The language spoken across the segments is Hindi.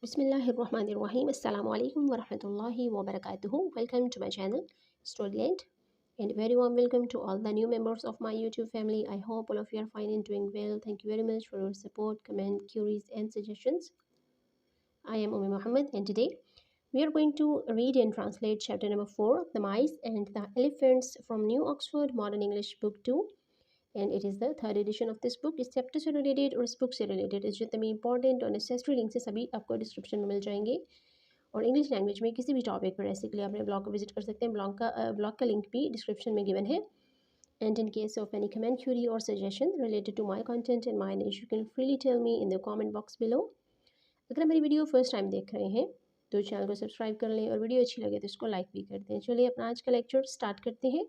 Bismillahirrahmanirrahim. Assalamu alaikum wa rahmatullahi wa barakatuhu. Welcome to my channel, Storyland, and very warm welcome to all the new members of my YouTube family. I hope all of you are fine and doing well. Thank you very much for your support, comment, queries, and suggestions. I am Umi Muhammad, and today we are going to read and translate chapter number 4, The Mice and the Elephants, from New Oxford Modern English Book 2. And it is the third edition of this book. इस चैप्टर से रिलेटेड और इस बुक से रिलेटेड इस जितने भी इंपॉर्टेंट और नेसेसरी लिंक्स है सभी आपको डिस्क्रिप्शन में मिल जाएंगे। और इंग्लिश लैंग्वेज में किसी भी टॉपिक पर ऐसे के लिए अपने ब्लॉग को विजिट कर सकते हैं। ब्लॉग का लिंक भी डिस्क्रिप्शन में गिवन है। And in case of any comment, query और suggestion related to my content and my niche, you can freely tell me in the comment box below. अगर मेरी वीडियो फर्स्ट टाइम देख रहे हैं तो चैनल को सब्सक्राइब कर लें और वीडियो अच्छी लगे तो इसको लाइक भी कर दें। चलिए अपना आज का लेक्चर स्टार्ट करते हैं।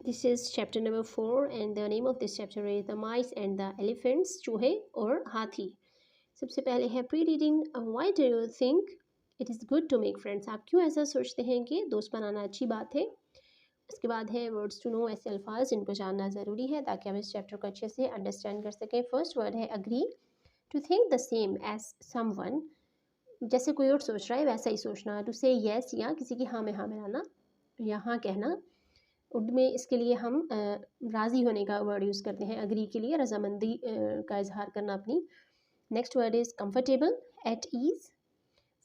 This is chapter number 4 and the name of this chapter is The Mice and the Elephants, चूहे और हाथी. सबसे पहले है pre reading. Why do you think it is good to make friends? आप क्यों ऐसा सोचते हैं कि दोस्त बनाना अच्छी बात है? इसके बाद है वर्ड्स टू नो, ऐसे अल्फाज जिनको जानना ज़रूरी है ताकि हम इस चैप्टर को अच्छे से अंडरस्टैंड कर सकें. फर्स्ट वर्ड है agree. To think the same as someone, जैसे कोई और सोच रहा है वैसा ही सोचना. टू से येस, या किसी की हाँ में हाँ मिलाना या हाँ कहना. उर्दू में इसके लिए हम राज़ी होने का वर्ड यूज़ करते हैं. अग्री के लिए रजामंदी का इजहार करना अपनी. Next word is comfortable, at ease,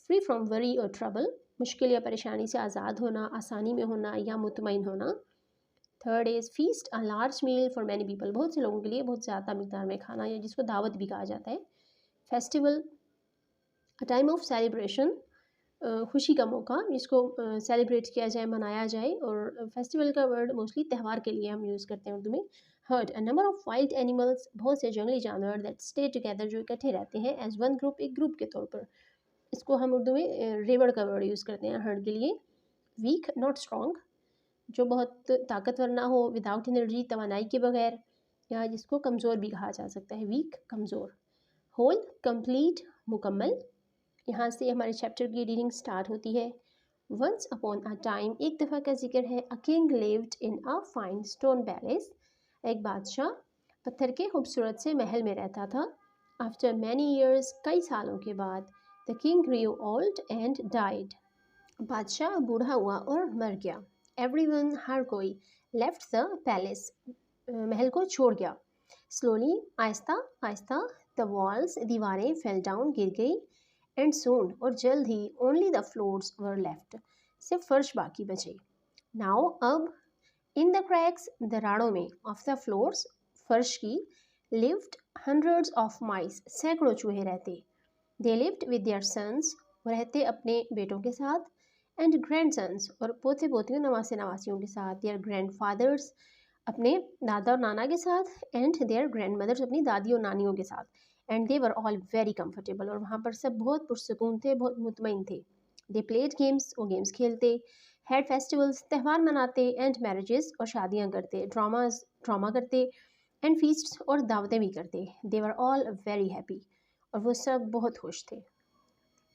free from worry और ट्रबल, मुश्किल या परेशानी से आज़ाद होना, आसानी में होना या मुतमईन होना. Third is feast, a large meal for many people, बहुत से लोगों के लिए बहुत ज़्यादा मिकदार में खाना, या जिसको दावत भी कहा जाता है. Festival, a time of celebration, खुशी का मौका जिसको सेलिब्रेट किया जाए, मनाया जाए. और फेस्टिवल का वर्ड मोस्टली त्यौहार के लिए हम यूज़ करते हैं उर्दू में. Heard, a number of wild animals, बहुत से जंगली जानवर, दैट स्टे टुगेदर, जो इकट्ठे रहते हैं, एज वन ग्रुप, एक ग्रुप के तौर पर. इसको हम उर्दू में रेवड़ का वर्ड यूज़ करते हैं हर्ड के लिए. वीक, नॉट स्ट्रॉन्ग, जो बहुत ताकतवर ना हो, विदाउट एनर्जी, तवानाई के बगैर, या जिसको कमज़ोर भी कहा जा सकता है, वीक, कमज़ोर. होल, कंप्लीट, मुकम्मल. यहाँ से हमारे चैप्टर की रीडिंग स्टार्ट होती है. वंस अपॉन अ टाइम, एक दफ़ा का जिक्र है. A king lived in a fine stone palace, एक बादशाह पत्थर के खूबसूरत से महल में रहता था. आफ्टर मैनी ईयर्स, कई सालों के बाद. The king grew old and died, बादशाह बूढ़ा हुआ और मर गया. एवरीवन, हर कोई. लेफ्ट द पैलेस, महल को छोड़ गया. स्लोली, आहिस्ता आहिस्ता. द वॉल्स, दीवारें. फेल डाउन, गिर गई. एंड सून, और जल्द ही. Only the floors were left, सिर्फ फर्श बाकी बचे. नाउ, अब. इन द क्रैक्स, दरारों में. ऑफ द फ्लोर्स, फर्श की. लिव्ड हंड्रेड्स ऑफ माइस, सैकड़ों चूहे रहते. They lived with their sons, वो रहते अपने बेटों के साथ. एंड ग्रैंड सन्स, और पोते पोतियों, नवासे नवासियों के साथ. देयर ग्रैंड फादर्स, अपने दादा और नाना के साथ. एंड देयर ग्रैंड मदर्स, अपनी दादी और नानियों के साथ. And they were all very comfortable, और वहाँ पर सब बहुत पुरसकून थे, बहुत मुतमईन थे. दे प्लेड गेम्स, वो गेम्स खेलते. हैड फेस्टिवल्स, त्यौहार मनाते. एंड मैरिजेस, और शादियाँ करते. ड्रामा करते. एंड फीस्ट, और दावतें भी करते. दे वर ऑल वेरी हैप्पी, और वो सब बहुत खुश थे.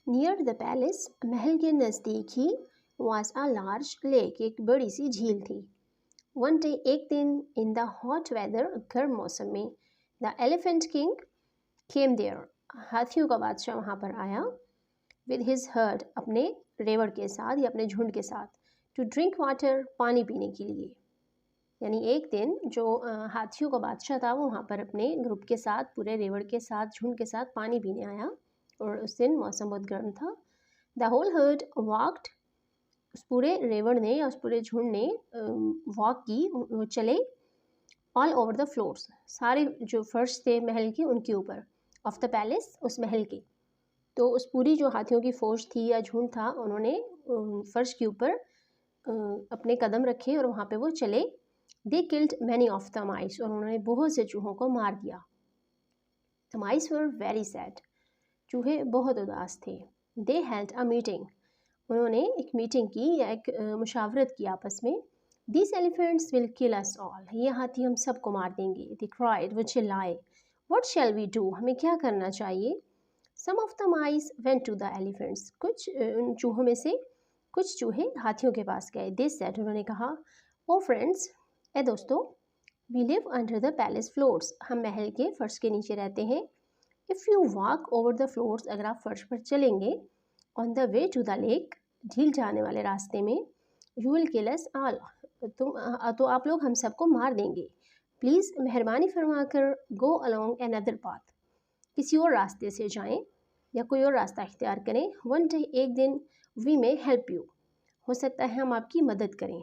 नियर द पैलेस, महल के नज़दीक ही. वॉज अ लार्ज लेक, एक बड़ी सी झील थी. वन डे, एक दिन. इन द हॉट वेदर, गर्म मौसम में. The elephant king came there, हाथियों का बादशाह वहाँ पर आया. विद हिज हर्ड, अपने रेवड़ के साथ या अपने झुंड के साथ. टू ड्रिंक वाटर, पानी पीने के लिए. यानी एक दिन जो हाथियों का बादशाह था वो वहाँ पर अपने ग्रुप के साथ, पूरे रेवड़ के साथ, झुंड के साथ पानी पीने आया. और उस दिन मौसम बहुत गर्म था. द होल हर्ड वॉक्ड, उस पूरे रेवड़ ने या उस पूरे झुंड ने वॉक की, वो चले. ऑल ओवर द फ्लोर्स, सारे जो फर्श थे महल के उनके ऊपर. ऑफ द पैलेस, उस महल के. तो उस पूरी जो हाथियों की फौज थी या झुंड था, उन्होंने फर्श के ऊपर अपने कदम रखे और वहाँ पे वो चले. They killed many of the माइस, और उन्होंने बहुत से चूहों को मार दिया. The mice were very sad, चूहे बहुत उदास थे. दे हेल्ड अ मीटिंग, उन्होंने एक मीटिंग की या एक मुशावरत की आपस में. This elephants will kill us all, ये हाथी हम सबको मार देंगे. दे क्राइड, वो चिल्लाए. What shall we do? हमें क्या करना चाहिए? Some of the mice went to the elephants. कुछ उन चूहों में से कुछ चूहे हाथियों के पास गए. They said, उन्होंने कहा, Oh friends, ए दोस्तों, we live under the palace floors. हम महल के फर्श के नीचे रहते हैं. If you walk over the floors, अगर आप फर्श पर चलेंगे, on the way to the lake, झील जाने वाले रास्ते में, you will kill us all. तो आप लोग हम सबको मार देंगे. प्लीज़ मेहरबानी फरमाकर गो अलॉन्ग अनदर पाथ, किसी और रास्ते से जाएं या कोई और रास्ता इख्तियार करें. वन डे, एक दिन, वी मे हेल्प यू, हो सकता है हम आपकी मदद करें.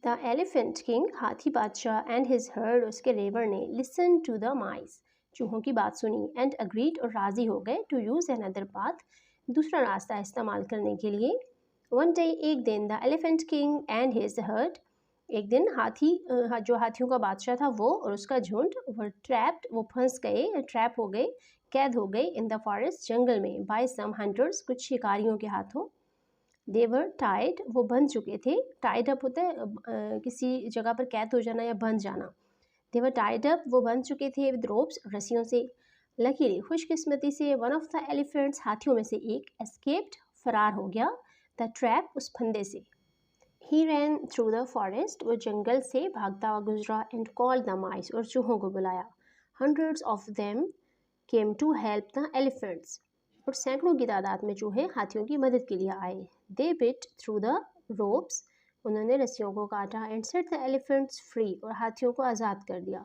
द एलिफेंट किंग, हाथी बादशाह, एंड हिज हर्ड, उसके रेवर ने, लिसन टू द माइस, चूहों की बात सुनी, एंड अग्रीड, और राज़ी हो गए, टू यूज़ अनदर पाथ, दूसरा रास्ता इस्तेमाल करने के लिए. वन डे, एक दिन, the elephant king and his heard, एक दिन जो हाथियों का बादशाह था वो और उसका झुंड, वो फंस गए, ट्रैप हो गए, कैद हो गए, इन द फॉरेस्ट, जंगल में, बाय सम हंटर्स, कुछ शिकारियों के हाथों. दे वर टाइड, वो बंध चुके थे. टाइड अप होता है किसी जगह पर कैद हो जाना या बंध जाना. दे वर टाइड अप, वो बंध चुके थे, विद रोप्स, रस्सियों से. लकीली, खुशकिस्मती से, वन ऑफ द एलिफेंट्स, हाथियों में से एक, एस्केप्ड, फरार हो गया, द ट्रैप, उस फंदे से. He ran through the forest, वो जंगल से भागता हुआ गुजरा, and called the mice, और चूहों को बुलाया. Hundreds of them came to help the elephants, और सैकड़ों की तादाद में चूहे हाथियों की मदद के लिए आए. They bit through the ropes, उन्होंने रस्सियों को काटा, and set the elephants free, और हाथियों को आज़ाद कर दिया.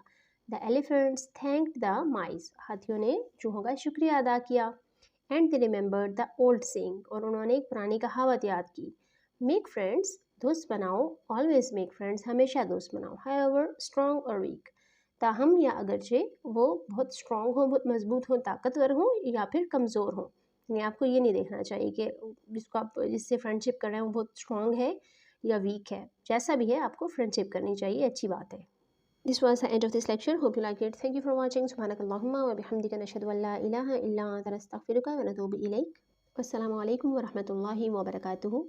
The elephants thanked the mice, हाथियों ने चूहों का शुक्रिया अदा किया. And they remembered the old saying, और उन्होंने एक पुरानी कहावत याद की. Make friends, दोस्त बनाओ, ऑलवेज मेक फ्रेंड्स, हमेशा दोस्त बनाओ, हाउएवर स्ट्रॉन्ग और वीक, ताहम या अगरचे वो बहुत स्ट्रॉन्ग हो, बहुत मजबूत हो, ताकतवर हो, या फिर कमज़ोर हो. यानी आपको ये नहीं देखना चाहिए कि जिसको आप जिससे फ्रेंडशिप कर रहे हैं वो बहुत स्ट्रॉन्ग है या वीक है. जैसा भी है आपको फ्रेंडशिप करनी चाहिए, अच्छी बात है. This was the end of this lecture. Hope you liked it. Thank you for watching. Subhanakallahumma wa bihamdika, nashhadu an la ilaha illa anta, nastaghfiruka wa natubu ilayk. Wassalamu alaikum wa rahmatullahi wa barakatuhu.